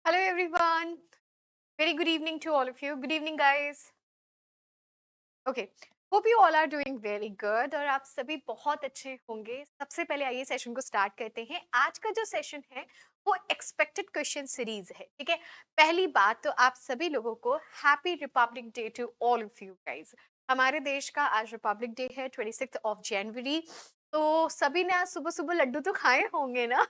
Hello everyone. Very good evening to all of you. Good evening guys. Okay. Hope you all are doing very good और आप सभी बहुत अच्छे होंगे। सबसे पहले आइए सेशन को स्टार्ट करते हैं। आज का जो सेशन है वो एक्सपेक्टेड क्वेश्चन सीरीज है। ठीक है। पहली बात तो आप सभी लोगों को happy republic day to all of you guys. हमारे देश का आज रिपब्लिक डे है 26 ऑफ जनवरी। तो सभी ने आज सुबह सुबह लड्डू तो खाए होंगे ना।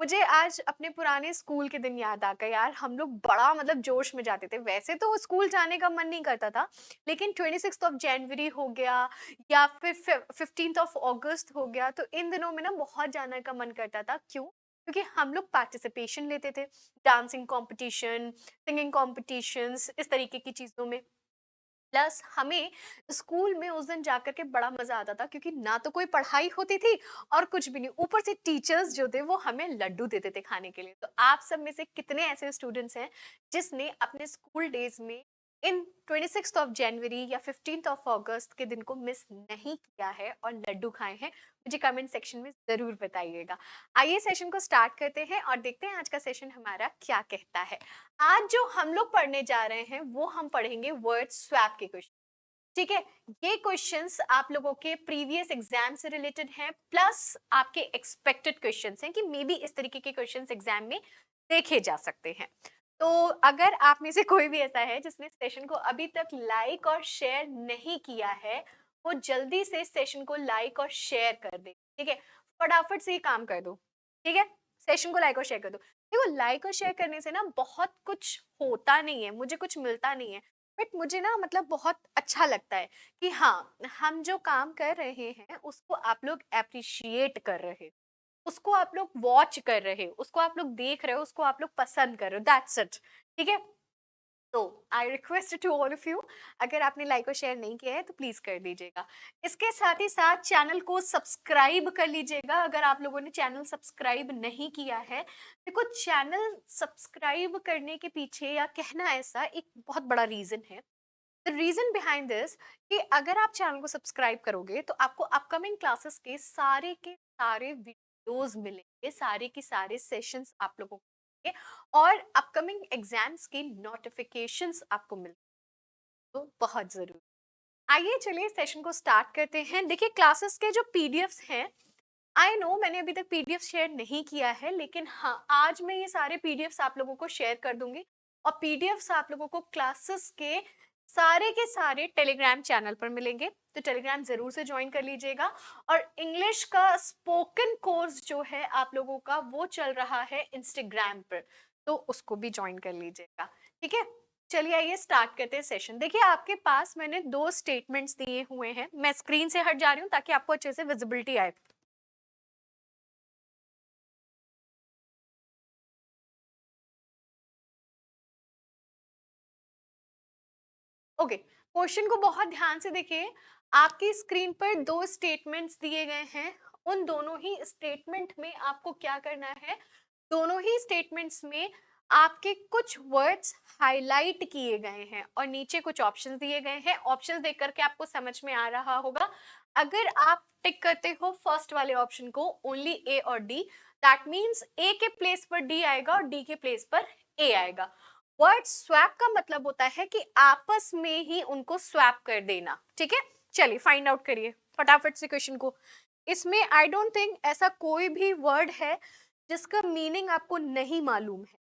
मुझे आज अपने पुराने स्कूल के दिन याद आ गए यार। हम लोग बड़ा मतलब जोश में जाते थे। वैसे तो स्कूल जाने का मन नहीं करता था, लेकिन 26 ऑफ जनवरी हो गया या फिर 15 ऑफ अगस्त हो गया, तो इन दिनों में ना बहुत जाने का मन करता था। क्यों? क्योंकि हम लोग पार्टिसिपेशन लेते थे, डांसिंग कंपटीशन, सिंगिंग कॉम्पिटिशन्स, इस तरीके की चीजों में। प्लस हमें स्कूल में उस दिन जाकर के बड़ा मजा आता था, क्योंकि ना तो कोई पढ़ाई होती थी और कुछ भी नहीं, ऊपर से टीचर्स जो थे वो हमें लड्डू देते थे खाने के लिए। तो आप सब में से कितने ऐसे स्टूडेंट्स हैं जिसने अपने स्कूल डेज में इन 26 ऑफ जनवरी या 15 ऑफ अगस्त के दिन को मिस नहीं किया है और लड्डू खाए हैं? मुझे कमेंट सेक्शन में जरूर बताइएगा। आइए सेशन को स्टार्ट करते हैं और देखते हैं आज का सेशन हमारा क्या कहता है। आज जो हम लोग पढ़ने जा रहे हैं वो हम पढ़ेंगे वर्ड स्वैप के क्वेश्चन। ठीक है। ये क्वेश्चंस आप लोगों के प्रीवियस एग्जाम से रिलेटेड हैं, प्लस आपके एक्सपेक्टेड क्वेश्चंस हैं कि मे बी इस तरीके के क्वेश्चंस एग्जाम में देखे जा सकते हैं। तो अगर आप में से कोई भी ऐसा है जिसने सेशन को अभी तक लाइक और शेयर नहीं किया है, वो जल्दी से सेशन को लाइक और शेयर कर दे। ठीक है। फटाफट से ये काम कर दो। ठीक है। सेशन को लाइक और शेयर कर दो। देखो, लाइक और शेयर करने से ना बहुत कुछ होता नहीं है, मुझे कुछ मिलता नहीं है, बट मुझे ना मतलब बहुत अच्छा लगता है कि हाँ, हम जो काम कर रहे हैं उसको आप लोग एप्रिशिएट कर रहे हो, उसको आप लोग वॉच कर रहे हो, उसको आप लोग देख रहे हो, उसको आप लोग पसंद कर रहे हो। That's it. ठीक है। तो I request to all of you, अगर आपने लाइक और शेयर नहीं किया है तो प्लीज कर दीजिएगा। इसके साथ ही साथ चैनल को सब्सक्राइब कर लीजिएगा अगर आप लोगों ने चैनल सब्सक्राइब नहीं किया है। देखो, चैनल सब्सक्राइब करने के पीछे या कहना ऐसा एक बहुत बड़ा रीजन है। द रीजन बिहाइंड दिस कि अगर आप चैनल को सब्सक्राइब करोगे तो आपको अपकमिंग क्लासेस के सारे वीडियोस मिलेंगे, सारे के सारे सेशंस आप लोगों को मिलेंगे और अपकमिंग एग्जाम्स की नोटिफिकेशंस आपको मिलेंगे। तो बहुत जरूरी। आइए चलिए सेशन को स्टार्ट करते हैं। देखिए, क्लासेस के जो पीडीएफ्स हैं, आई नो मैंने अभी तक पीडीएफ शेयर नहीं किया है, लेकिन हाँ, आज मैं ये सारे पीडीएफ्स आप लोगों को शेयर कर दूंगी और पीडीएफ्स आप लोगों को क्लासेस के सारे टेलीग्राम चैनल पर मिलेंगे। तो टेलीग्राम जरूर से ज्वाइन कर लीजिएगा। और इंग्लिश का स्पोकन कोर्स जो है आप लोगों का वो चल रहा है इंस्टाग्राम पर, तो उसको भी ज्वाइन कर लीजिएगा। ठीक है। चलिए आइए स्टार्ट करते हैं सेशन। देखिए, आपके पास मैंने दो स्टेटमेंट्स दिए हुए हैं। मैं स्क्रीन से हट जा रही हूँ ताकि आपको अच्छे से विजिबिलिटी आए। ओके। क्वेश्चन को बहुत ध्यान से देखिए। आपकी स्क्रीन पर दो स्टेटमेंट्स दिए गए हैं। उन दोनों ही स्टेटमेंट में आपको क्या करना है? दोनों ही स्टेटमेंट्स में आपके कुछ वर्ड्स हाईलाइट किए गए हैं और नीचे कुछ ऑप्शंस दिए गए हैं। ऑप्शंस देख करके आपको समझ में आ रहा होगा। अगर आप टिक करते हो फर्स्ट वाले ऑप्शन को, ओनली ए और डी, दैट मींस ए के प्लेस पर डी आएगा और डी के प्लेस पर ए आएगा। वर्ड स्वैप का मतलब होता है कि आपस में ही उनको स्वैप कर देना। ठीक है। चलिए फाइंड आउट करिए फटाफट से क्वेश्चन को। इसमें आई डोंट थिंक ऐसा कोई भी वर्ड है जिसका मीनिंग आपको नहीं मालूम है।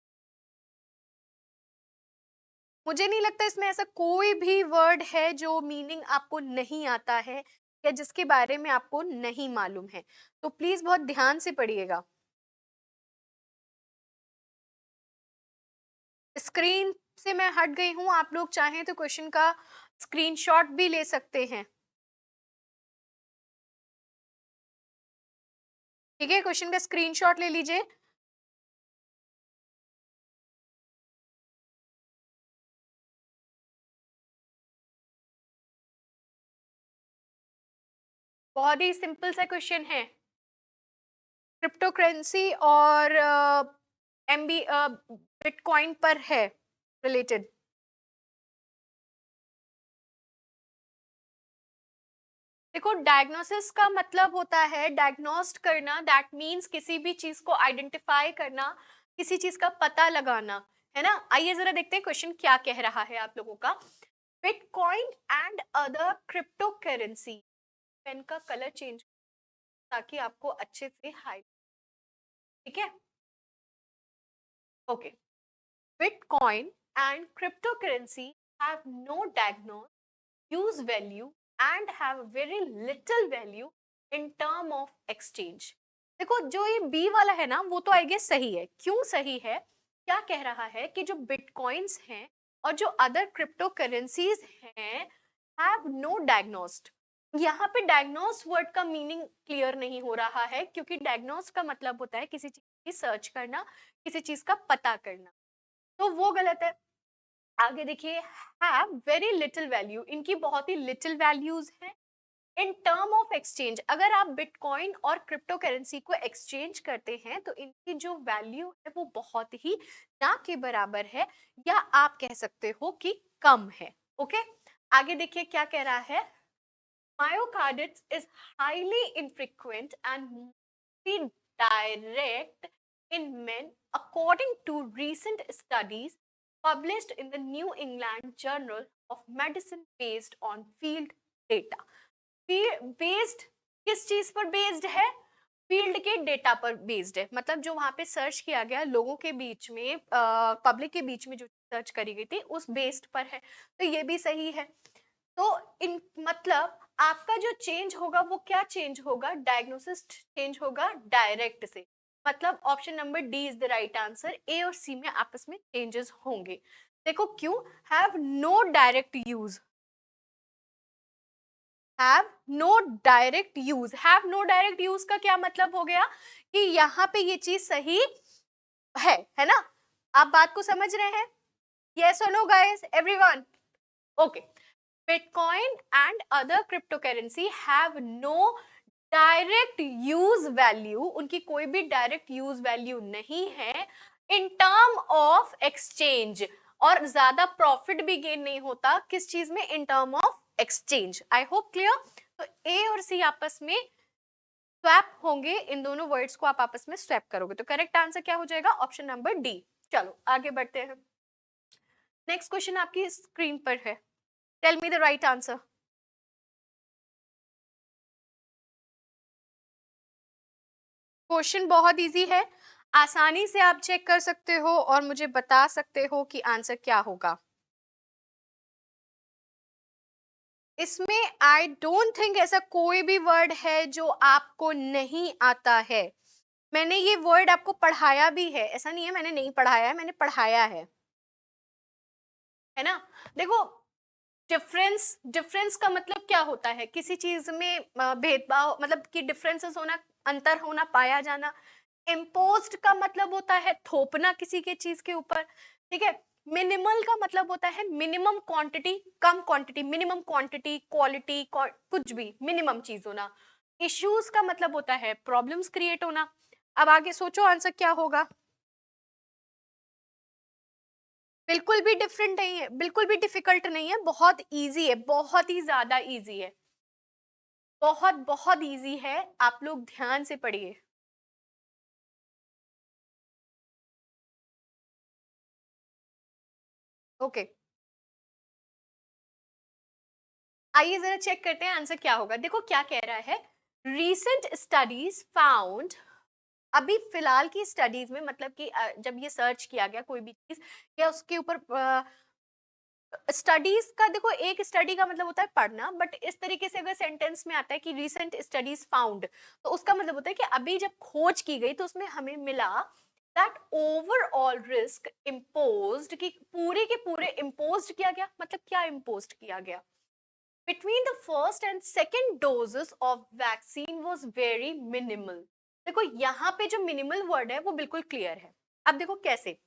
मुझे नहीं लगता इसमें ऐसा कोई भी वर्ड है जो मीनिंग आपको नहीं आता है या जिसके बारे में आपको नहीं मालूम है। तो प्लीज बहुत ध्यान से पढ़िएगा। स्क्रीन से मैं हट गई हूं, आप लोग चाहें तो क्वेश्चन का स्क्रीनशॉट भी ले सकते हैं। ठीक है, क्वेश्चन का स्क्रीनशॉट ले लीजिए। बहुत ही सिंपल सा क्वेश्चन है। क्रिप्टो करेंसी और एमबी बिटकॉइन पर है रिलेटेड। देखो, डायग्नोसिस का मतलब होता है डायग्नोस्ट करना, दैट मीन्स किसी भी चीज को आइडेंटिफाई करना, किसी चीज का पता लगाना, है ना। आइए जरा देखते हैं क्वेश्चन क्या कह रहा है आप लोगों का। Bitcoin and other crypto currency, pen का कलर चेंज ताकि आपको अच्छे से हाई, ठीक है, okay. Bitcoin and crypto currency have no diagnose use value and have very little value in term of exchange। देखो जो ये बी वाला है ना वो तो आई गेस सही है। क्यों सही है? क्या कह रहा है कि जो बिटकॉइंस हैं और जो अदर क्रिप्टो करेंसीज हैं हैव नो डायग्नोस्ड। यहाँ पे डायग्नोस वर्ड का मीनिंग क्लियर नहीं हो रहा है, क्योंकि डायग्नोस का मतलब होता है किसी चीज की सर्च करना, किसी चीज का पता करना, तो वो गलत है। आगे देखिए, हैव वेरी लिटिल वैल्यू, इनकी बहुत ही लिटिल वैल्यूज हैं। इन टर्म ऑफ एक्सचेंज, अगर आप बिटकॉइन और क्रिप्टो करेंसी को एक्सचेंज करते हैं तो इनकी जो वैल्यू है वो बहुत ही ना के बराबर है, या आप कह सकते हो कि कम है। ओके, आगे देखिए क्या कह रहा है। Myocarditis is highly infrequent and mostly direct in men according to recent studies published in the New England Journal of Medicine based on field data। Based किस चीज पर बेस्ड है? फील्ड के डेटा पर बेस्ड है, मतलब जो वहां पे सर्च किया गया लोगों के बीच में, पब्लिक के बीच में जो सर्च करी गई थी उस बेस्ड पर है, तो ये भी सही है। तो इन मतलब आपका जो चेंज होगा वो क्या चेंज होगा? डायग्नोसिस चेंज होगा डायरेक्ट से, मतलब option number D is the right answer. A और सी में आपस में चेंजेस होंगे। देखो क्यों? Have no direct use, have no direct use, have no direct use का क्या मतलब हो गया कि यहाँ पे ये चीज सही है ना। आप बात को समझ रहे हैं? यस और no guys, everyone? Okay. Bitcoin and other cryptocurrency have no direct use value, उनकी कोई भी डायरेक्ट यूज वैल्यू नहीं है इन टर्म ऑफ एक्सचेंज, और ज्यादा प्रॉफिट भी गेन नहीं होता किस चीज में? In term of exchange. I hope clear. तो ए और सी आपस में स्वैप होंगे, इन दोनों वर्ड्स को आप आपस में स्वैप करोगे, तो करेक्ट आंसर क्या हो जाएगा? Option number D. चलो आगे बढ़ते हैं। नेक्स्ट क्वेश्चन आपकी स्क्रीन पर है। Tell me the right answer. Question बहुत इजी है, आसानी से आप चेक कर सकते हो और मुझे बता सकते हो कि आंसर क्या होगा। इसमें आई डोंट थिंक ऐसा कोई भी वर्ड है जो आपको नहीं आता है। मैंने ये वर्ड आपको पढ़ाया भी है, ऐसा नहीं है मैंने नहीं पढ़ाया है, मैंने पढ़ाया है ना। देखो, डिफरेंस, डिफरेंस का मतलब क्या होता है? किसी चीज में भेदभाव, मतलब कि डिफरेंसेस होना, अंतर होना, पाया जाना। इम्पोज्ड का मतलब होता है थोपना किसी के चीज के ऊपर, ठीक है। मिनिमल का मतलब होता है मिनिमम क्वांटिटी, कम क्वांटिटी, मिनिमम क्वांटिटी, क्वालिटी, कुछ भी मिनिमम चीज होना। इश्यूज का मतलब होता है प्रॉब्लम्स क्रिएट होना। अब आगे सोचो आंसर क्या होगा। बिल्कुल भी डिफरेंट नहीं है, बिल्कुल भी डिफिकल्ट नहीं है, बहुत इजी है, बहुत ही ज्यादा इजी है, बहुत बहुत इजी है। आप लोग ध्यान से पढ़िए। ओके, आइए जरा चेक करते हैं आंसर क्या होगा। देखो क्या कह रहा है। रीसेंट स्टडीज फाउंड, अभी फिलहाल की स्टडीज में, मतलब कि जब ये सर्च किया गया कोई भी चीज या उसके ऊपर स्टडीज का, देखो एक स्टडी का मतलब होता है पढ़ना, बट इस तरीके से अगर सेंटेंस में आता है कि रीसेंट स्टडीज फाउंड, तो उसका मतलब होता है कि अभी जब खोज की गई तो उसमें हमें मिला दैट ओवरऑल रिस्क इम्पोज्ड, कि पूरे के पूरे इम्पोज्ड किया गया, मतलब क्या इम्पोज्ड किया गया, between the first and second doses of vaccine was very minimal। देखो यहाँ पे जो मिनिमल वर्ड है वो बिल्कुल क्लियर है। अब देखो कैसे,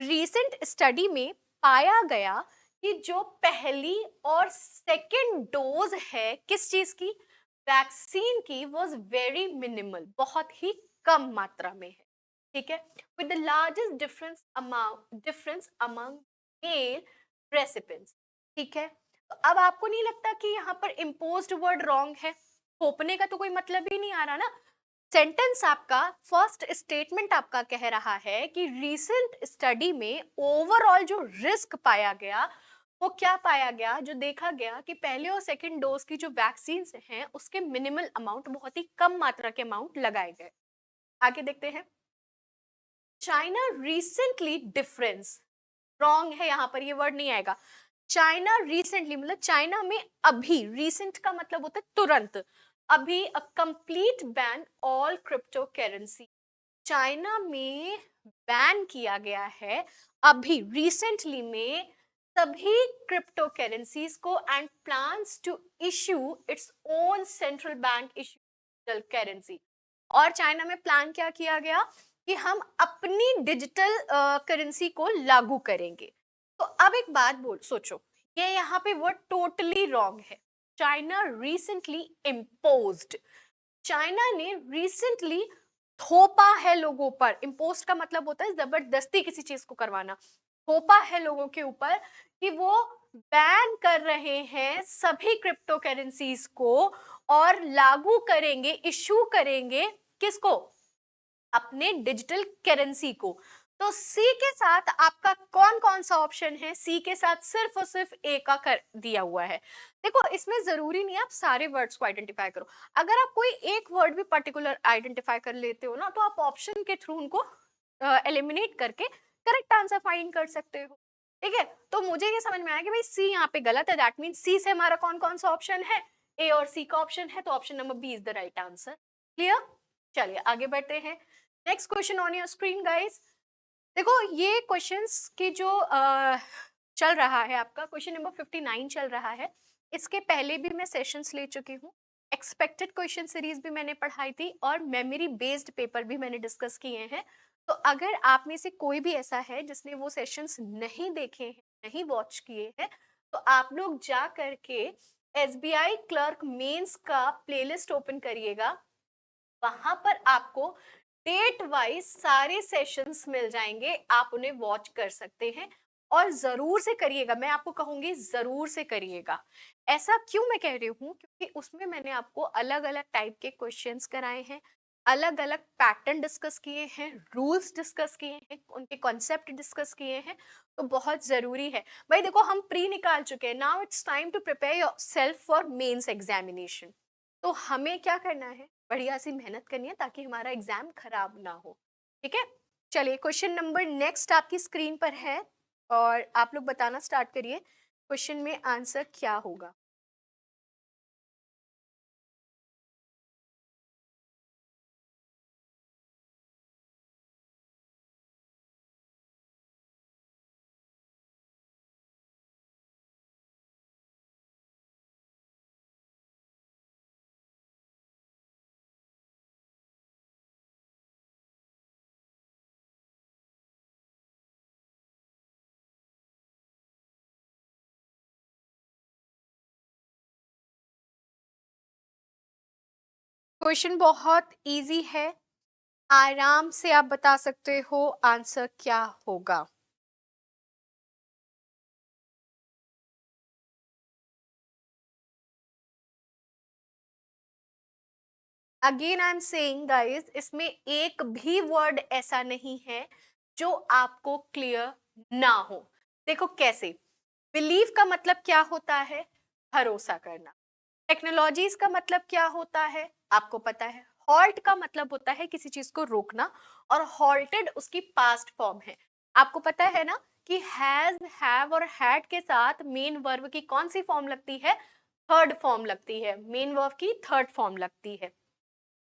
रीसेंट स्टडी में पाया गया कि जो पहली और सेकेंड डोज है किस चीज की? वैक्सीन की, वॉज वेरी मिनिमल, बहुत ही कम मात्रा में है, ठीक है। With the largest difference among male recipients, ठीक है। तो अब आपको नहीं लगता कि यहाँ पर इम्पोज्ड वर्ड रॉन्ग है? थोपने का तो कोई मतलब ही नहीं आ रहा ना। सेंटेंस आपका, फर्स्ट स्टेटमेंट आपका कह रहा है कि रीसेंट स्टडी में ओवरऑल जो रिस्क पाया गया वो क्या पाया गया, जो देखा गया कि पहले और सेकंड डोज की जो वैक्सीन हैं उसके मिनिमल अमाउंट, बहुत ही कम मात्रा के अमाउंट लगाए गए। आगे देखते हैं। चाइना रिसेंटली डिफरेंस, रॉन्ग है, यहाँ पर ये वर्ड नहीं आएगा। चाइना रिसेंटली मतलब चाइना में अभी, रिसेंट का मतलब होता है तुरंत, अभी a complete ban all crypto currency. China में बैन किया गया है अभी रिसेंटली में सभी क्रिप्टो करेंसीज को and plans to issue its own central bank issue currency. और चाइना में प्लान क्या किया गया कि हम अपनी डिजिटल करेंसी को लागू करेंगे। तो अब एक बात बोल सोचो, ये यहाँ पे वर्ड टोटली रॉन्ग है। चाइना रिसेंटली इम्पोज्ड, चाइना ने रिसेंटली थोपा है लोगों पर। इम्पोस्ट का मतलब होता है जबरदस्ती किसी चीज को करवाना। थोपा है लोगों के ऊपर कि वो बैन कर रहे हैं सभी क्रिप्टो करेंसीज को और लागू करेंगे, इशू करेंगे किसको, अपने डिजिटल करेंसी को। तो सी के साथ आपका कौन कौन सा ऑप्शन है, सी के साथ सिर्फ और सिर्फ ए का कर दिया हुआ है। देखो इसमें जरूरी नहीं है आप सारे वर्ड्स को आइडेंटिफाई करो, अगर आप कोई एक वर्ड भी पर्टिकुलर आइडेंटिफाई कर लेते हो ना तो आप ऑप्शन के थ्रू उनको एलिमिनेट करके करेक्ट आंसर फाइंड कर सकते हो। ठीक है, तो मुझे ये समझ में आया कि भाई सी यहाँ पे गलत है, दैट मीन सी से हमारा कौन कौन सा ऑप्शन है, ए और सी का ऑप्शन है, तो option number B is the right answer. Clear, चलिए आगे बढ़ते हैं। Next question on your screen guys. देखो ये क्वेश्चंस की जो चल रहा है आपका क्वेश्चन नंबर 59 चल रहा है। इसके पहले भी मैं सेशंस ले चुकी हूँ, एक्सपेक्टेड क्वेश्चन सीरीज भी मैंने पढ़ाई थी और मेमोरी बेस्ड पेपर भी मैंने डिस्कस किए हैं। तो अगर आप में से कोई भी ऐसा है जिसने वो सेशंस नहीं देखे हैं, नहीं वॉच किए हैं, तो आप लोग जा करके एसबीआई क्लर्क मेंस का प्लेलिस्ट ओपन करिएगा। वहां पर आपको डेट वाइज सारे सेशंस मिल जाएंगे, आप उन्हें वॉच कर सकते हैं। और जरूर से करिएगा, मैं आपको कहूंगी जरूर से करिएगा। ऐसा क्यों मैं कह रही हूँ, क्योंकि उसमें मैंने आपको अलग अलग टाइप के क्वेश्चंस कराए हैं, अलग अलग पैटर्न डिस्कस किए हैं, रूल्स डिस्कस किए हैं, उनके कॉन्सेप्ट डिस्कस किए हैं। तो बहुत जरूरी है भाई। देखो हम प्री निकाल चुके हैं, now it's time to prepare yourself for mains examination. तो हमें क्या करना है, बढ़िया सी मेहनत करनी है ताकि हमारा एग्जाम खराब ना हो। ठीक है, चलिए क्वेश्चन नंबर नेक्स्ट आपकी स्क्रीन पर है और आप लोग बताना स्टार्ट करिए क्वेश्चन में आंसर क्या होगा। क्वेश्चन बहुत इजी है, आराम से आप बता सकते हो आंसर क्या होगा। Again I am saying guys, इसमें एक भी वर्ड ऐसा नहीं है जो आपको क्लियर ना हो। देखो कैसे, बिलीव का मतलब क्या होता है, भरोसा करना। टेक्नोलॉजीज का मतलब क्या होता है आपको पता है, हॉल्ट का मतलब होता है किसी चीज को रोकना, और हॉल्टेड उसकी पास्ट फॉर्म है। आपको पता है ना कि हैज, हैव और हैड के साथ मेन वर्ब की कौन सी फॉर्म लगती है, थर्ड फॉर्म लगती है, मेन वर्ब की थर्ड फॉर्म लगती है।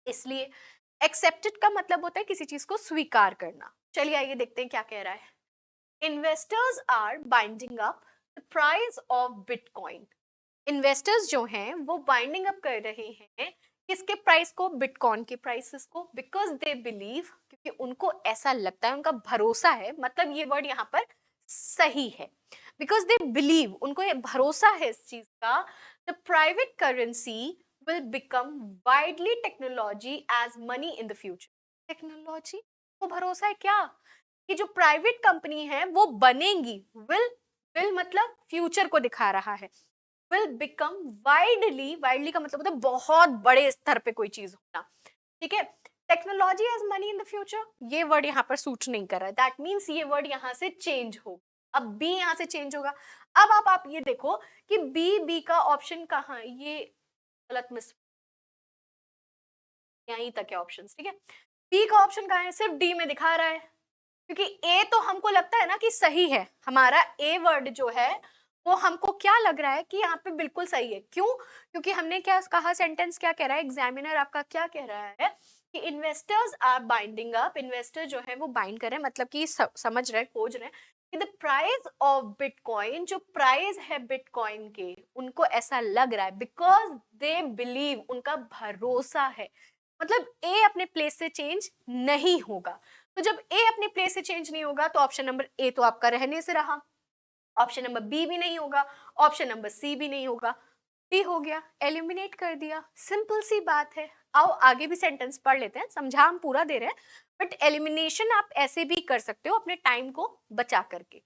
इसलिए एक्सेप्टेड का मतलब होता है किसी चीज को स्वीकार करना। चलिए आइए देखते हैं क्या कह रहा है। Investors are binding up the price of bitcoin. Investors जो हैं वो बाइंडिंग अप कर रहे हैं किसके प्राइस को, बिटकॉइन के प्राइसेस को, बिकॉज दे बिलीव, क्योंकि उनको ऐसा लगता है, उनका भरोसा है, मतलब ये वर्ड यहाँ पर सही है, बिकॉज दे बिलीव, उनको ये भरोसा है इस चीज का, the private currency will become widely technology as money in the future। Technology को भरोसा है क्या कि जो प्राइवेट कंपनी है वो बनेंगी, will मतलब फ्यूचर को दिखा रहा है, will become widely, widely का मतलब होता है बहुत बड़े स्तर पे कोई चीज होना। ठीक है, technology as money in the future, ये वर्ड यहाँ पर सूट नहीं कर रहा है, दैट मीन्स ये वर्ड यहाँ से चेंज हो, अब बी यहाँ से चेंज होगा। अब आप ये देखो कि बी का ऑप्शन कहाँ है, ये गलत मिस, यहीं तक है ऑप्शन, ठीक है। बी का ऑप्शन कहाँ है, सिर्फ डी में दिखा रहा है, क्योंकि ए तो हमको लगता है ना कि सही है, हमारा ए वर्ड जो है वो हमको क्या लग रहा है कि यहाँ पे बिल्कुल सही है। क्यों? क्योंकि हमने क्या कहा, सेंटेंस क्या कह रहा है, एग्जामिनर आपका क्या कह रहा है कि investors are binding up, investor जो है वो बाइंड कर रहे हैं, मतलब कि समझ रहे हैं, खोज रहे हैं कि द प्राइस ऑफ बिटकॉइन, जो प्राइस है बिटकॉइन के, उनको ऐसा लग रहा है बिकॉज दे बिलीव, उनका भरोसा है, मतलब ए अपने प्लेस से चेंज नहीं होगा। तो जब ए अपने प्लेस से चेंज नहीं होगा तो ऑप्शन नंबर ए तो आपका रहने से रहा, ऑप्शन नंबर बी भी नहीं होगा, ऑप्शन नंबर सी भी नहीं होगा, डी हो गया, एलिमिनेट कर दिया, सिंपल सी बात है। आओ आगे भी सेंटेंस पढ़ लेते हैं, समझा हम पूरा दे रहे हैं, बट एलिमिनेशन आप ऐसे भी कर सकते हो अपने टाइम को बचा करके।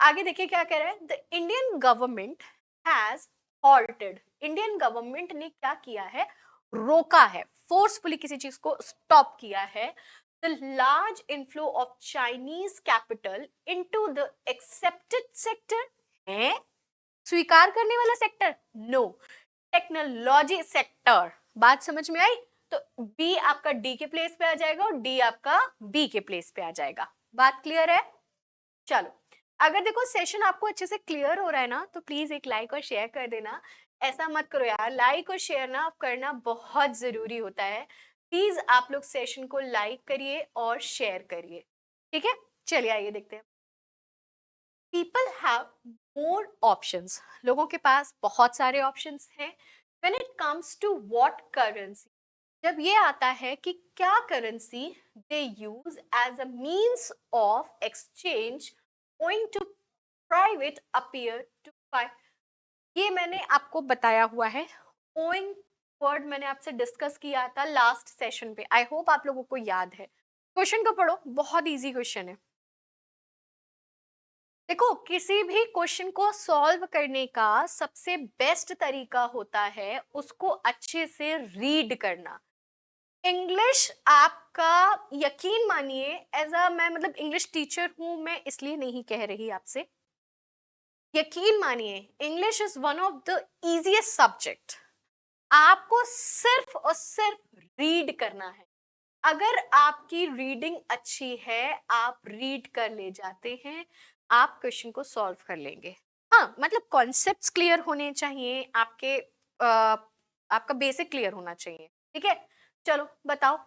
आगे देखिए क्या कह रहा है, the Indian government has halted, Indian government ने क्या किया है, रोका है, फोर्सफुली किसी चीज को स्टॉप किया है, the large inflow of Chinese capital into the accepted sector, है स्वीकार करने वाला सेक्टर, नो, टेक्नोलॉजी सेक्टर। बात समझ में आई? तो बी आपका डी के प्लेस पे आ जाएगा और डी आपका बी के प्लेस पे आ जाएगा। बात क्लियर है? चलो, अगर देखो सेशन आपको अच्छे से क्लियर हो रहा है ना, तो प्लीज एक लाइक और शेयर कर देना। ऐसा मत करो यार, लाइक और शेयर ना आप करना बहुत जरूरी होता है। प्लीज आप लोग सेशन को लाइक करिए और शेयर करिए, ठीक है। चलिए आइए देखते हैं। पीपल हैव मोर ऑप्शंस, लोगों के पास बहुत सारे ऑप्शंस हैं। When it comes to what currency, जब ये आता है कि क्या currency they use as a means of exchange going to private appear to buy, ये मैंने आपको बताया हुआ है। ओइंग वर्ड मैंने आपसे डिस्कस किया था लास्ट सेशन पे, आई होप आप लोगों को याद है। क्वेश्चन को पढ़ो, बहुत इजी क्वेश्चन है। देखो, किसी भी क्वेश्चन को सॉल्व करने का सबसे बेस्ट तरीका होता है उसको अच्छे से रीड करना। इंग्लिश आपका, यकीन मानिए, एज अ मैं मतलब इंग्लिश टीचर हूं, मैं इसलिए नहीं कह रही आपसे, यकीन मानिए English is one of the easiest subject. आपको सिर्फ और सिर्फ रीड करना है। अगर आपकी रीडिंग अच्छी है, आप रीड कर ले जाते हैं, आप क्वेश्चन को सॉल्व कर लेंगे। हाँ, मतलब कॉन्सेप्ट्स क्लियर होने चाहिए आपके, आपका बेसिक क्लियर होना चाहिए, ठीक है। चलो बताओ।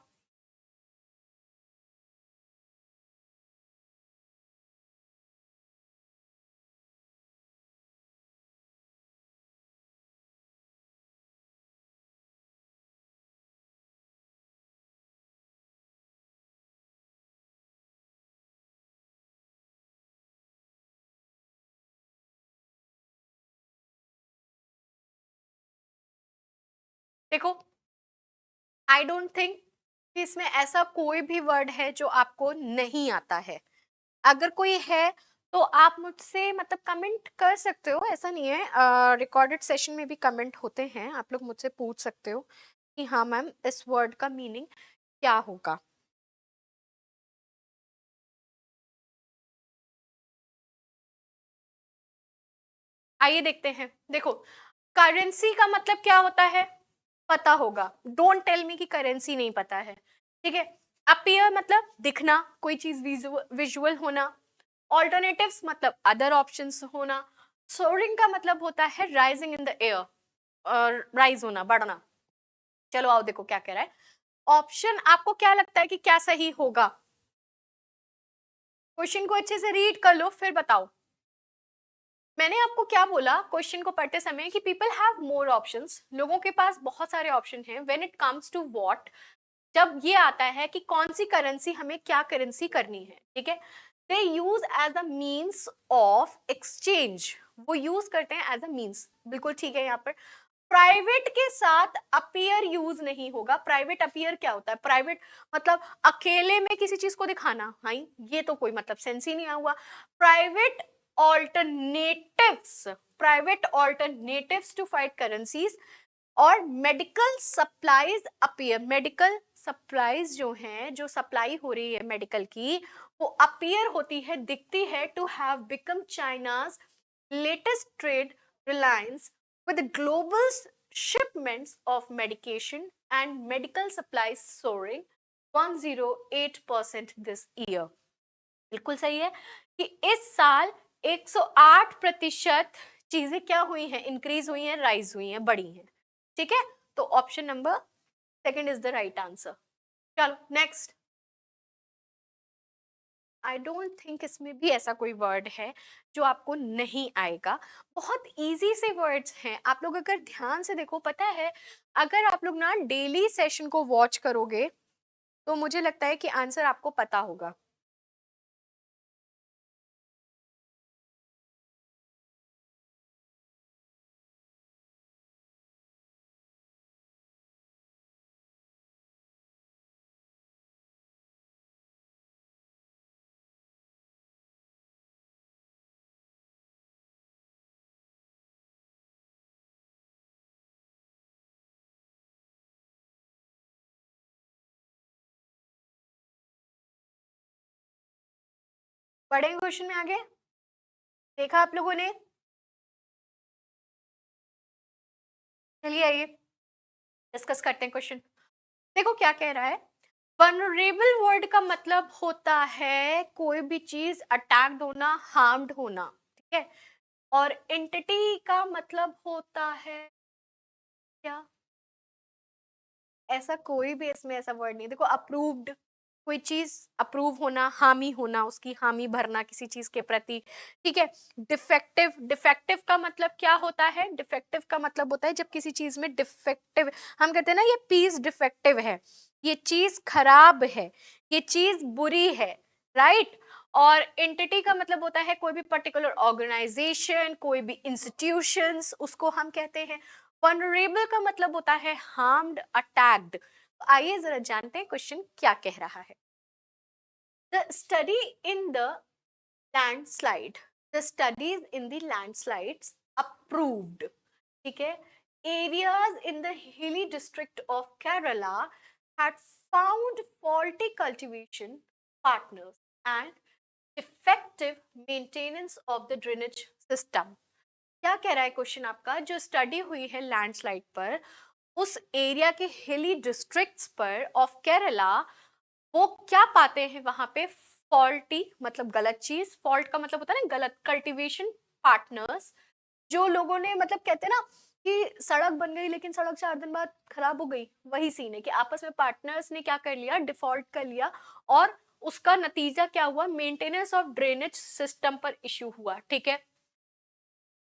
देखो, आई डोंट थिंक कि इसमें ऐसा कोई भी वर्ड है जो आपको नहीं आता है। अगर कोई है तो आप मुझसे मतलब कमेंट कर सकते हो, ऐसा नहीं है, रिकॉर्डेड सेशन में भी कमेंट होते हैं, आप लोग मुझसे पूछ सकते हो कि हाँ मैम इस वर्ड का मीनिंग क्या होगा। आइए देखते हैं। देखो, करेंसी का मतलब क्या होता है, पता होगा, डोंट टेल मी कि करेंसी नहीं पता है, ठीक है। अपीयर मतलब दिखना, कोई चीज विजुअल होना। ऑल्टरनेटिव्स मतलब अदर ऑप्शंस होना। सोअरिंग का मतलब होता है राइजिंग इन द एयर, और राइज होना, बढ़ना। चलो आओ देखो क्या कह रहा है ऑप्शन, आपको क्या लगता है कि क्या सही होगा? क्वेश्चन को अच्छे से रीड कर लो फिर बताओ। मैंने आपको क्या बोला क्वेश्चन को पढ़ते समय कि पीपल हैव मोर ऑप्शंस, लोगों के पास बहुत सारे ऑप्शन हैं। When it comes to what, जब ये आता है कि कौन सी करेंसी, हमें क्या करेंसी करनी है, ठीक है, they use as a means of exchange, वो यूज करते हैं एज अ मीन्स, बिल्कुल ठीक है। यहाँ पर प्राइवेट के साथ अपीयर यूज नहीं होगा। प्राइवेट अपीयर क्या होता है, प्राइवेट मतलब अकेले में किसी चीज को दिखाना, हाँ ये तो कोई मतलब सेंस ही नहीं हुआ। Private alternatives, private alternatives to fiat currencies, और medical supplies appear, medical supplies जो हैं, जो सप्लाई हो रही है मेडिकल की, वो अपीयर होती है, दिखती है to have become China's latest trade reliance with the global shipments of medication and medical supplies soaring 108% this year. बिल्कुल सही है कि इस साल 108% चीजें क्या हुई हैं, इंक्रीज हुई हैं, राइज हुई हैं, बढ़ी हैं। ठीक है, तो option number second is the right answer. चलो नेक्स्ट। आई डोंट थिंक इसमें भी ऐसा कोई वर्ड है जो आपको नहीं आएगा। बहुत इजी से वर्ड्स हैं, आप लोग अगर ध्यान से देखो, पता है अगर आप लोग ना डेली सेशन को वॉच करोगे तो मुझे लगता है कि आंसर आपको पता होगा। बड़े क्वेश्चन में आगे देखा आप लोगों ने? चलिए आइए डिस्कस करते हैं क्वेश्चन। देखो क्या कह रहा है, वनरेबल वर्ड का मतलब होता है कोई भी चीज अटैक्ड होना, हार्म्ड होना, ठीक है। और एंटिटी का मतलब होता है क्या, ऐसा कोई भी इसमें ऐसा वर्ड नहीं। देखो अप्रूव्ड, कोई चीज अप्रूव होना, हामी होना, उसकी हामी भरना किसी चीज के प्रति, ठीक है। डिफेक्टिव, डिफेक्टिव का मतलब क्या होता है, डिफेक्टिव का मतलब होता है जब किसी चीज में डिफेक्टिव, हम कहते हैं ना ये पीस डिफेक्टिव है, ये चीज खराब है, ये चीज बुरी है, राइट। और एंटिटी का मतलब होता है कोई भी पर्टिकुलर ऑर्गेनाइजेशन, कोई भी इंस्टीट्यूशंस, उसको हम कहते हैं। वनरेबल का मतलब होता है हार्म्ड, अटैक्ड। आइए जरा जानते हैं क्वेश्चन क्या कह रहा है। The study in the landslide, the studies in the landslides approved, ठीक है, areas in the hilly district of Kerala had found faulty cultivation partners and effective maintenance of the drainage system। क्या कह रहा है क्वेश्चन आपका, जो study हुई है लैंडस्लाइड पर, उस एरिया के हिली डिस्ट्रिक्ट्स पर ऑफ केरला, वो क्या पाते हैं वहां पे, फॉल्टी मतलब गलत चीज, फॉल्ट का मतलब होता है ना गलत, कल्टीवेशन पार्टनर्स, जो लोगों ने मतलब कहते हैं ना कि सड़क बन गई लेकिन सड़क 4 दिन बाद खराब हो गई, वही सीन है कि आपस में पार्टनर्स ने क्या कर लिया, डिफॉल्ट कर लिया, और उसका नतीजा क्या हुआ, मेंटेनेंस ऑफ ड्रेनेज सिस्टम पर इश्यू हुआ, ठीक है।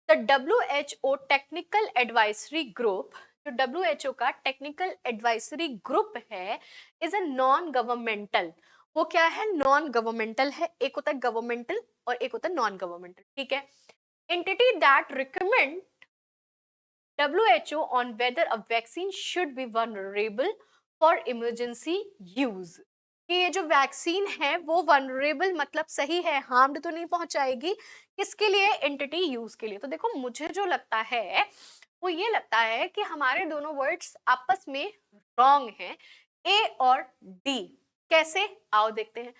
The WHO technical advisory group, जो WHO का टेक्निकल एडवाइजरी ग्रुप है, इज अ नॉन गवर्नमेंटल, वो क्या है, नॉन गवर्नमेंटल है। एक होता है गवर्नमेंटल और एक होता है नॉन गवर्नमेंटल, ठीक है। Entity that recommend WHO on whether a vaccine should be vulnerable for emergency use, कि ये जो वैक्सीन है वो वनरेबल मतलब सही है, हार्म्ड तो नहीं पहुंचाएगी, किसके लिए, एंटिटी यूज के लिए। तो देखो मुझे जो लगता है वो ये लगता है कि हमारे दोनों वर्ड्स आपस में रॉन्ग हैं, ए और डी। कैसे, आओ देखते हैं।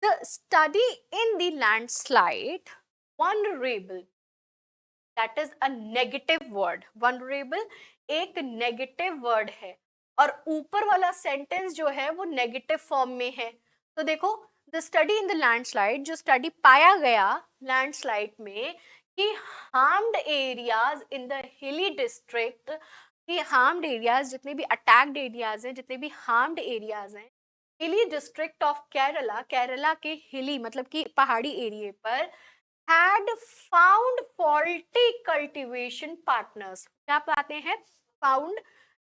The study in the landslide vulnerable, that is a negative word, vulnerable एक नेगेटिव वर्ड है, और ऊपर वाला सेंटेंस जो है वो नेगेटिव फॉर्म में है। तो देखो the study in the landslide, जो स्टडी पाया गया लैंडस्लाइड में कि harmed areas in the hilly district, कि हार्म्ड एरियाज जितने भी अटैक्ड एरियाज हैं, जितने भी हार्म्ड एरियाज हैं, हिली डिस्ट्रिक्ट ऑफ केरला, केरला के हिली मतलब कि पहाड़ी एरिया पर, had found faulty cultivation partners, क्या पाते हैं, found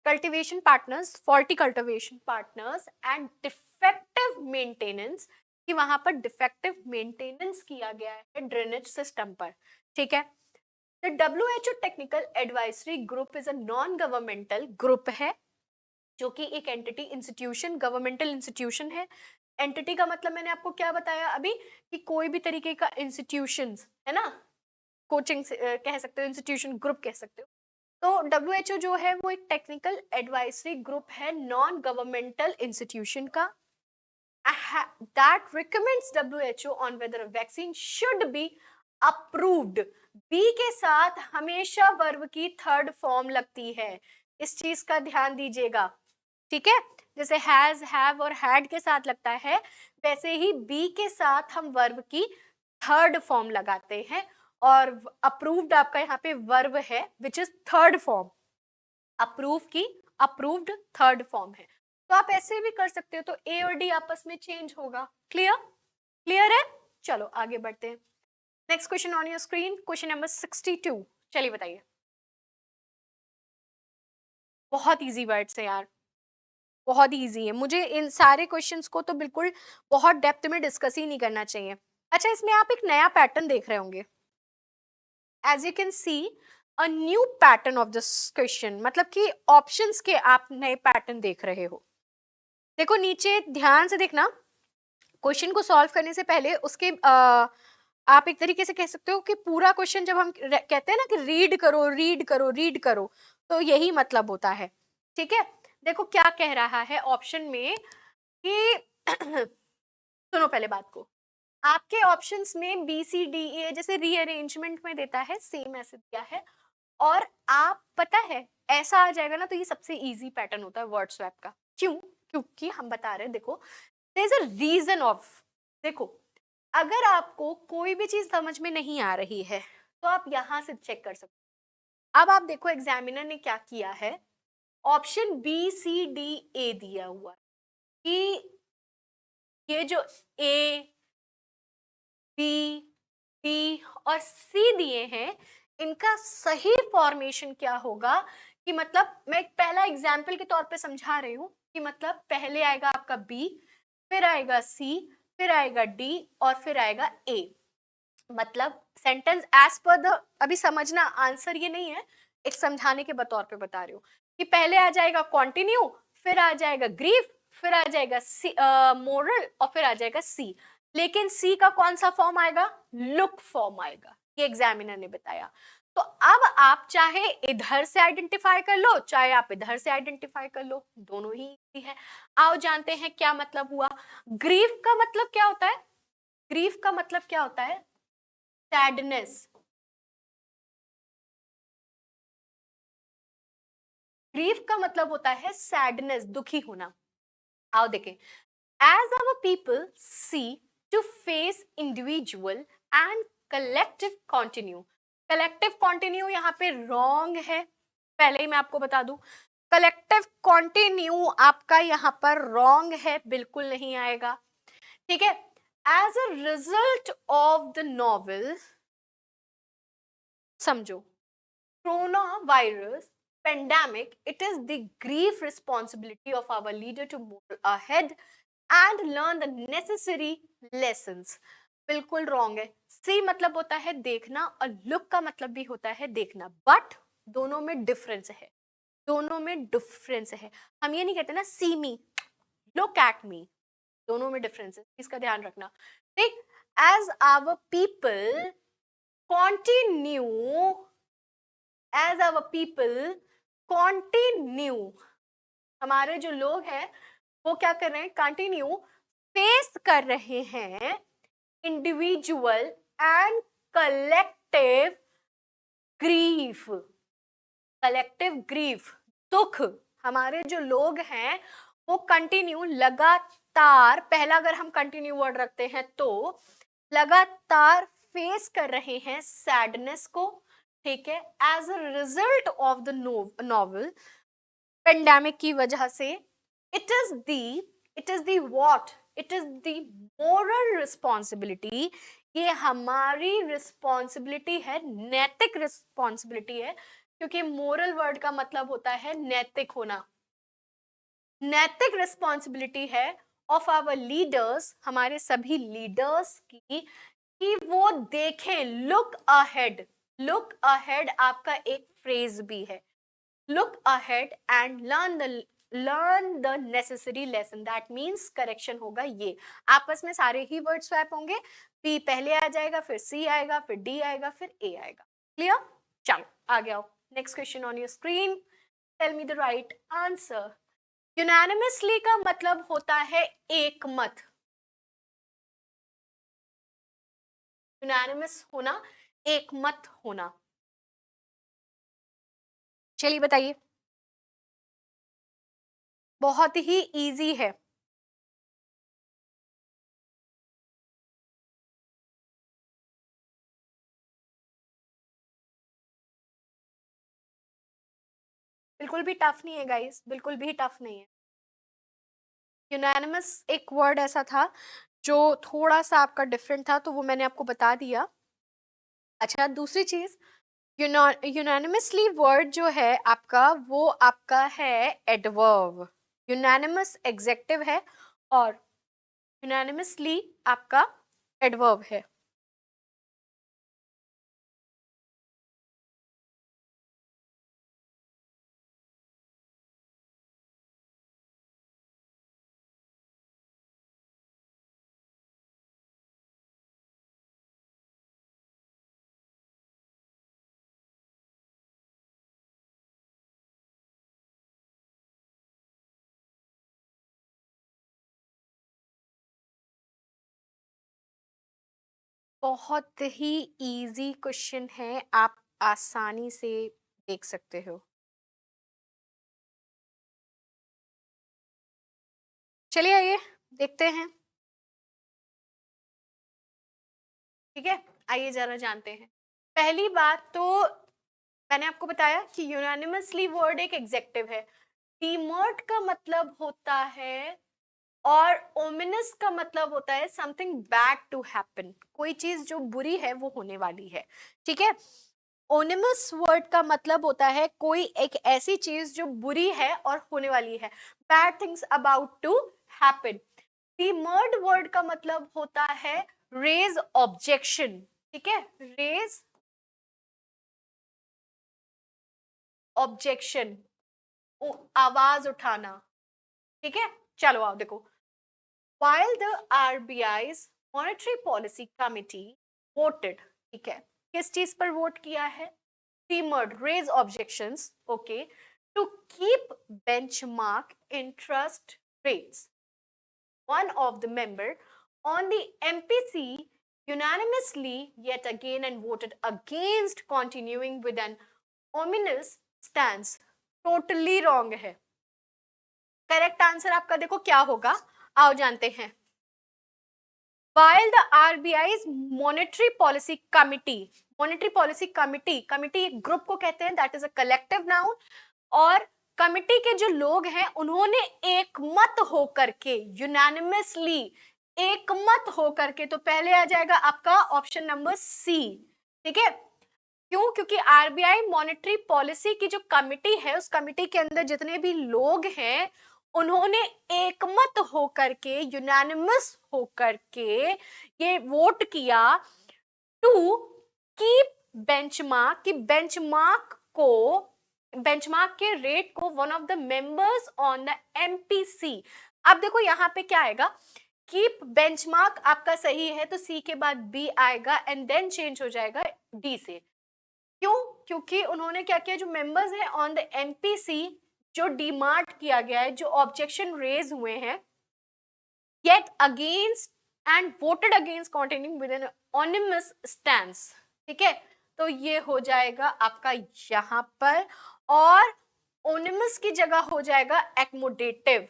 cultivation partners, faulty cultivation partners and defective maintenance, कि वहां पर डिफेक्टिव मेंटेनेंस किया गया है ड्रेनेज सिस्टम पर, ठीक है। The WHO technical advisory group is a non governmental group है, जो कि एक एंटिटी, इंस्टीट्यूशन, गवर्नमेंटल इंस्टीट्यूशन है। एंटिटी का मतलब मैंने आपको क्या बताया अभी, कि कोई भी तरीके का इंस्टीट्यूशंस है ना, कोचिंग कह सकते हो, इंस्टीट्यूशन ग्रुप कह सकते हो। तो WHO जो है वो एक टेक्निकल एडवाइजरी ग्रुप है नॉन गवर्नमेंटल इंस्टीट्यूशन का, that recommends WHO on whether a vaccine should be approved. B के साथ हमेशा वर्ब की थर्ड फॉर्म लगती है, इस चीज का ध्यान दीजिएगा, ठीक है। जैसे हैज, हैव और हैड के साथ लगता है, वैसे ही बी के साथ हम वर्ब की थर्ड फॉर्म लगाते हैं, और अप्रूव्ड आपका यहाँ पे वर्ब है which is third form, approve की अप्रूव्ड थर्ड फॉर्म है। तो आप ऐसे भी कर सकते हो, तो ए और डी आपस में चेंज होगा। क्लियर? क्लियर है? चलो आगे बढ़ते हैं। Next question on your screen, question number 62। चलिए बताइए। बहुत इजी वर्ड्स है यार, बहुत इजी है, मुझे इन सारे क्वेश्चंस को तो बिल्कुल बहुत डेप्थ में डिस्कस ही नहीं करना चाहिए। अच्छा, इसमें आप एक नया पैटर्न देख रहे होंगे, as you can see a new pattern of this question, मतलब कि ऑप्शंस के आप नए पैटर्न देख रहे हो। देखो नीचे ध्यान से देखना, क्वेश्चन को सॉल्व करने से पहले उसके आप एक तरीके से कह सकते हो कि पूरा क्वेश्चन जब हम कहते हैं ना कि रीड करो रीड करो रीड करो, तो यही मतलब होता है, ठीक है। देखो क्या कह रहा है ऑप्शन में कि सुनो पहले बात को, आपके ऑप्शंस में बी सी डी ए जैसे रीअरेंजमेंट में देता है, सेम ऐसे दिया है, और आप पता है ऐसा आ जाएगा ना, तो ये सबसे इजी पैटर्न होता है वर्ड स्वैप का। क्यों? क्योंकि हम बता रहे हैं, देखो there is a reason of, देखो अगर आपको कोई भी चीज समझ में नहीं आ रही है तो आप यहां से चेक कर सकते हो। अब आप देखो एग्जामिनर ने क्या किया है, option B C D A दिया हुआ है कि ये जो ए बी डी और सी दिए हैं, इनका सही फॉर्मेशन क्या होगा, कि मतलब मैं एक पहला एग्जाम्पल के तौर पे समझा रही हूँ कि मतलब पहले आएगा आपका बी, फिर आएगा सी, फिर आएगा डी और फिर आएगा ए। मतलब सेंटेंस एज पर द, अभी समझना आंसर ये नहीं है, एक समझाने के बतौर पे बता रही हूँ कि पहले आ जाएगा कॉन्टिन्यू, फिर आ जाएगा ग्रीफ, फिर आ जाएगा मोरल और फिर आ जाएगा सी। लेकिन सी का कौन सा फॉर्म आएगा? लुक फॉर्म आएगा, ये एग्जामिनर ने बताया। तो अब आप चाहे इधर से आइडेंटिफाई कर लो, चाहे आप इधर से आइडेंटिफाई कर लो, दोनों ही इजी है। आओ जानते हैं क्या मतलब हुआ। ग्रीफ का मतलब क्या होता है? ग्रीफ का मतलब क्या होता है? सैडनेस। ग्रीफ का मतलब होता है सैडनेस, दुखी होना। आओ देखें, as our people see to face individual and collective continue. Collective continue यहाँ पे रॉन्ग है, पहले ही मैं आपको बता दूं, कलेक्टिव कॉन्टिन्यू आपका यहाँ पर रॉन्ग है, बिल्कुल नहीं आएगा, ठीक है। As a result of the novel, समझो, coronavirus pandemic, it is the grief responsibility of our leader to move ahead and learn the necessary lessons. बिल्कुल रॉन्ग है। सी मतलब होता है देखना और लुक का मतलब भी होता है देखना, बट दोनों में डिफरेंस है, दोनों में डिफरेंस है। हम ये नहीं कहते ना सी मी, लुक एट मी, दोनों में डिफरेंस है, इसका ध्यान रखना। ठीक, as our people continue, as our people continue, हमारे जो लोग हैं वो क्या कर रहे हैं? कंटिन्यू फेस कर रहे हैं individual and collective grief. Collective grief, दुख, हमारे जो लोग हैं वो कंटिन्यू, लगातार, पहला अगर हम कंटिन्यू वर्ड रखते हैं तो लगातार फेस कर रहे हैं सैडनेस को, ठीक है, as a result of the novel pandemic की वजह से। It is the what, it is the moral responsibility, ये हमारी रिस्पॉन्सिबिलिटी है, नैतिक रिस्पॉन्सिबिलिटी है, क्योंकि मोरल वर्ड का मतलब होता है नैतिक होना। नैतिक रिस्पॉन्सिबिलिटी है ऑफ आवर लीडर्स, हमारे सभी लीडर्स की, कि वो देखें, लुक अहेड। लुक अहेड आपका एक फ्रेज भी है, look ahead and learn the necessary lesson, that means correction होगा ये, आपस में सारे ही वर्ड स्वैप होंगे, पी पहले आ जाएगा, फिर सी आएगा, फिर डी आएगा, फिर ए आएगा। क्लियर? चलो आगे आओ। Next question on your screen, tell me the right answer. Unanimously का मतलब होता है एक मत, यूनानिमस होना, एक मत होना। चलिए बताइए, बहुत ही इजी है। बिल्कुल भी टफ नहीं है गाइस, बिल्कुल भी टफ नहीं है। यूनानिमस एक वर्ड ऐसा था जो थोड़ा सा आपका डिफरेंट था, तो वो मैंने आपको बता दिया। अच्छा, दूसरी चीज, यूनानिमसली वर्ड जो है आपका, वो आपका है एडवर्ब। यूनानिमस एग्जेक्टिव है और यूनानिमसली आपका एडवर्ब है। बहुत ही इजी क्वेश्चन है, आप आसानी से देख सकते हो। चलिए आइए देखते हैं। ठीक है, आइए जरा जानते हैं। पहली बात तो मैंने आपको बताया कि यूनानिमसली वर्ड एक एग्जेक्टिव है, डीमर्ट का मतलब होता है, और ओमिनस का मतलब होता है समथिंग बैड टू हैपन, कोई चीज जो बुरी है वो होने वाली है। ठीक है, ओनिमस वर्ड का मतलब होता है कोई एक ऐसी चीज जो बुरी है और होने वाली है, bad things about to happen. डीमर्ड वर्ड का मतलब होता है रेज ऑब्जेक्शन। ठीक है, रेज ऑब्जेक्शन, आवाज उठाना। ठीक है, चलो आओ देखो। While the RBI's Monetary Policy Committee voted, ठीक है, किस चीज पर वोट किया है? Deemed raise objections, okay, to keep benchmark interest rates. One of the member on the MPC unanimously yet again and voted against continuing with an ominous stance. Totally wrong है। Correct answer आपका देखो क्या होगा, आओ जानते हैं। While the RBI's Monetary Policy Committee, Monetary Policy Committee, committee एक group को कहते हैं, that is a collective noun, और कमिटी के जो लोग हैं उन्होंने एक मत होकर के, यूनानिमसली एक मत होकर के, तो पहले आ जाएगा आपका ऑप्शन नंबर सी। ठीक है, क्यों? क्योंकि आरबीआई मॉनेटरी पॉलिसी की जो कमिटी है, उस कमिटी के अंदर जितने भी लोग हैं उन्होंने एकमत होकर के, यूनानिमस होकर के ये वोट किया टू कीप बेंचमार्क, कि बेंचमार्क को, बेंचमार्क के रेट को, one of the members on the MPC. अब देखो यहाँ पे क्या आएगा, कीप बेंचमार्क आपका सही है तो सी के बाद बी आएगा एंड देन चेंज हो जाएगा डी से। क्यों? क्योंकि उन्होंने क्या किया, जो मेंबर्स हैं ऑन द एमपीसी, जो डिमांड किया गया है, जो ऑब्जेक्शन रेज हुए हैं, yet against and voted against continuing with an anonymous stance। ठीक है, तो ये हो जाएगा आपका यहां पर, और ओनिमस की जगह हो जाएगा एक्मोडेटिव।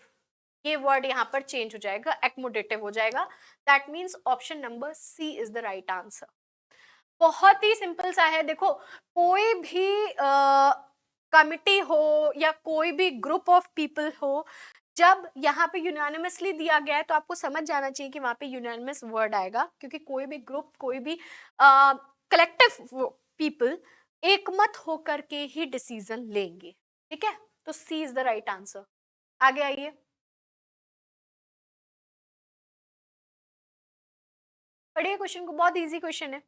ये वर्ड यहां पर चेंज हो जाएगा, एक्मोडेटिव हो जाएगा। That means option number C is the right answer. बहुत ही सिंपल सा है। देखो, कोई भी कमिटी हो या कोई भी ग्रुप ऑफ पीपल हो, जब यहाँ पे यूनानिमसली दिया गया है तो आपको समझ जाना चाहिए कि वहां पे यूनानिमस वर्ड आएगा, क्योंकि कोई भी ग्रुप, कोई भी कलेक्टिव पीपल एकमत होकर के ही डिसीजन लेंगे। ठीक है, तो सी इज द राइट आंसर। आगे आइए। पढ़िए क्वेश्चन को, बहुत इजी क्वेश्चन है,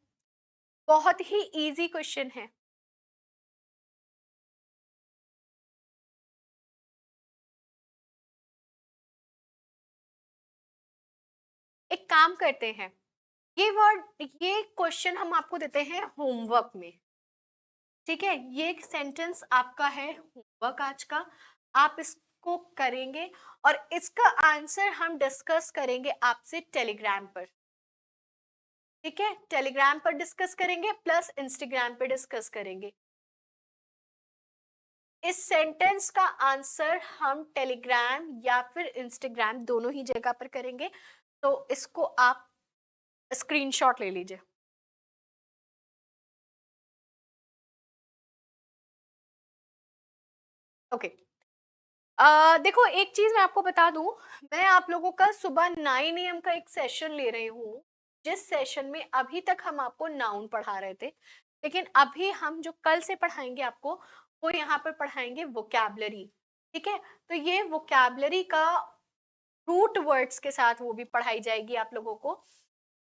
बहुत ही इजी क्वेश्चन है। एक काम करते हैं, ये वर्ड, ये क्वेश्चन हम आपको देते हैं होमवर्क में। ठीक है, ये एक सेंटेंस आपका है होमवर्क आज का, आप इसको करेंगे और इसका आंसर हम डिस्कस करेंगे आपसे टेलीग्राम पर। ठीक है, टेलीग्राम पर डिस्कस करेंगे प्लस इंस्टाग्राम पे डिस्कस करेंगे। इस सेंटेंस का आंसर हम टेलीग्राम या फिर इंस्टाग्राम दोनों ही जगह पर करेंगे, तो इसको आप स्क्रीनशॉट ले लीजिए। ओके। देखो एक चीज मैं आपको बता दूं, मैं आप लोगों का सुबह 9 AM का एक सेशन ले रही हूँ, जिस सेशन में अभी तक हम आपको नाउन पढ़ा रहे थे, लेकिन अभी हम जो कल से पढ़ाएंगे आपको, वो यहाँ पर पढ़ाएंगे वोकैबलरी। ठीक है, तो ये वोकैबलरी का रूट वर्ड्स के साथ वो भी पढ़ाई जाएगी आप लोगों को,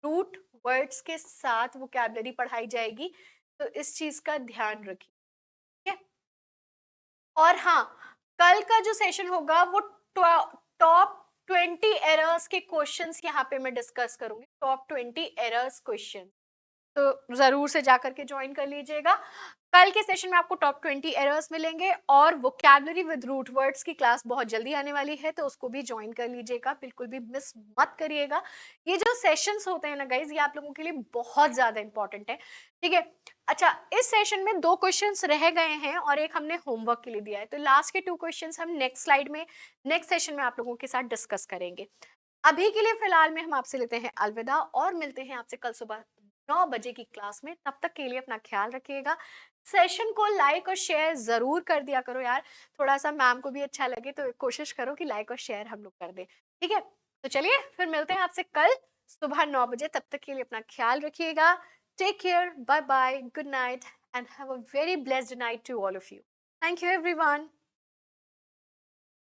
रूट वर्ड्स के साथ वोकैबलरी पढ़ाई जाएगी, तो इस चीज का ध्यान रखिए। ठीक है, और हाँ, कल का जो सेशन होगा वो टॉप 20 एरर्स के क्वेश्चंस यहाँ पे मैं डिस्कस करूंगी, टॉप 20 एरर्स क्वेश्चन, तो जरूर से जाकर के ज्वाइन कर लीजिएगा। कल के सेशन में आपको टॉप 20 एरर्स मिलेंगे और वोकैबुलरी विद रूट वर्ड्स की क्लास बहुत जल्दी आने वाली है, तो उसको भी ज्वाइन कर लीजिएगा, बिल्कुल भी मिस मत करिएगा। ये जो सेशंस होते हैं ना गाइज, ये आप लोगों के लिए बहुत ज्यादा इंपॉर्टेंट है। ठीक है, अच्छा इस सेशन में 2 क्वेश्चंस रह गए हैं और एक हमने होमवर्क के लिए दिया है, तो लास्ट के 2 क्वेश्चंस हम नेक्स्ट स्लाइड में, नेक्स्ट सेशन में आप लोगों के साथ डिस्कस करेंगे। अभी के लिए फिलहाल में हम आपसे लेते हैं अलविदा और मिलते हैं आपसे कल सुबह 9 बजे की क्लास में। तब तक के लिए अपना ख्याल रखिएगा, सेशन को लाइक और शेयर जरूर कर दिया करो यार, थोड़ा सा मैम को भी अच्छा लगे, तो कोशिश करो कि लाइक और शेयर हम लोग कर दें। ठीक है, तो चलिए फिर मिलते हैं आपसे कल सुबह 9 बजे, तब तक के लिए अपना ख्याल रखिएगा। Take care, bye bye, good night and have a very blessed night to all of you. Thank you everyone.